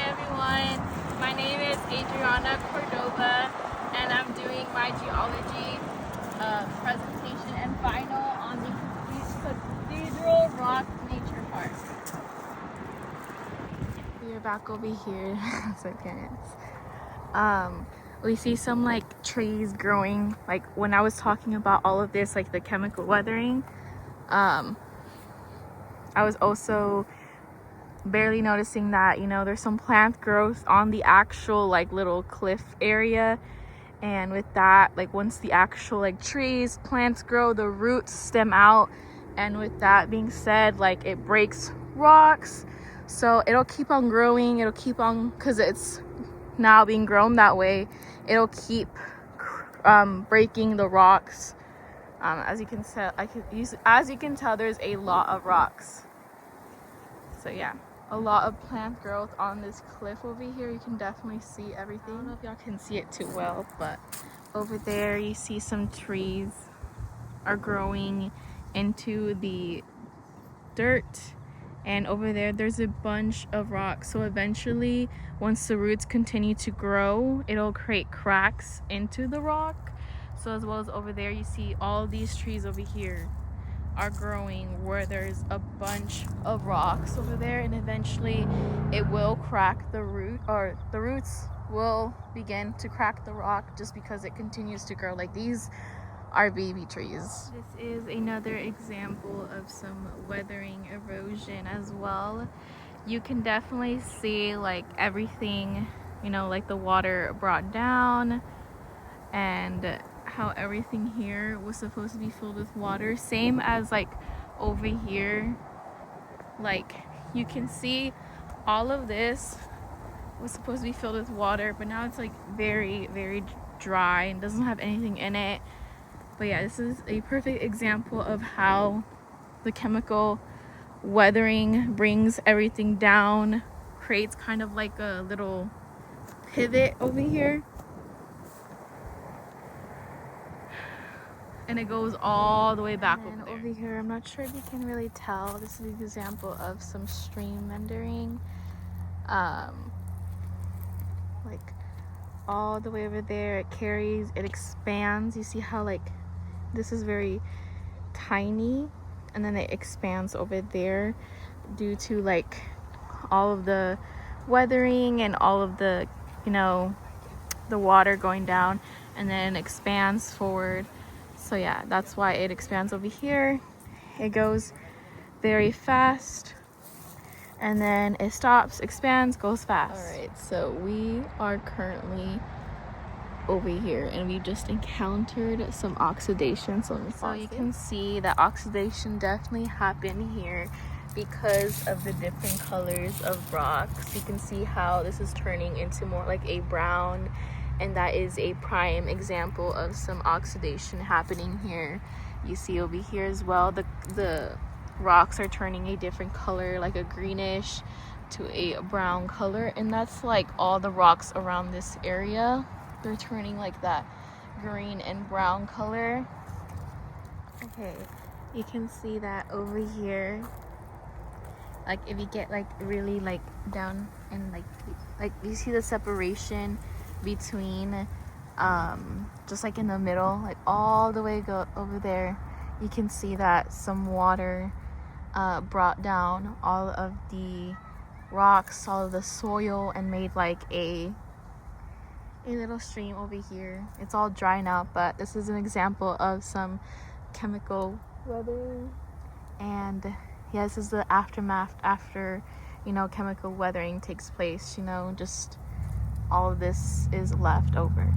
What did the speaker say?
everyone. My name is Adriana Cordova, and I'm doing my geology presentation and final on the Cathedral Rock Nature Park. We're back over here. We see some like trees growing. Like when I was talking about all of this, like the chemical weathering, I was also barely noticing that, you know, there's some plant growth on the actual like little cliff area, and with that, like once the actual like trees, plants grow, the roots stem out, and with that being said, like it breaks rocks, so it'll keep on growing, it'll keep on, because it's now being grown that way, it'll keep breaking the rocks. As you can tell, there's a lot of rocks. So yeah, a lot of plant growth on this cliff over here. You can definitely see everything. I don't know if y'all can see it too well, but over there you see some trees are growing into the dirt, and over there there's a bunch of rocks. So eventually, once the roots continue to grow, it'll create cracks into the rock. So as well as over there, you see all these trees over here are growing where there's a bunch of rocks over there, and eventually it will crack the root, or the roots will begin to crack the rock just because it continues to grow. Like these are baby trees. This is another example of some weathering erosion as well. You can definitely see like everything, you know, like the water brought down, and how everything here was supposed to be filled with water, same as like over here. Like you can see all of this was supposed to be filled with water, but now it's like very, very dry and doesn't have anything in it. But yeah, this is a perfect example of how the chemical weathering brings everything down, creates kind of like a little pivot over here, and it goes all the way back over there. Over here, I'm not sure if you can really tell, this is an example of some stream rendering. Like all the way over there, it carries, it expands. You see how like this is very tiny, and then it expands over there due to like all of the weathering and all of the, you know, the water going down, and then expands forward. So yeah, that's why it expands over here. It goes very fast, and then it stops, expands, goes fast. All right, so we are currently over here, and we just encountered some oxidation. So you can see that oxidation definitely happened here because of the different colors of rocks. You can see how this is turning into more like a brown, and that is a prime example of some oxidation happening here. You see over here as well, the rocks are turning a different color, like a greenish to a brown color, and that's like all the rocks around this area. They're turning like that green and brown color. Okay, you can see that over here. Like if you get like really like down, and like you see the separation between just like in the middle, like all the way go over there, you can see that some water brought down all of the rocks, all of the soil, and made like a little stream over here. It's all dry now, but this is an example of some chemical weathering. And yeah, this is the aftermath after, you know, chemical weathering takes place. You know, just all of this is left over.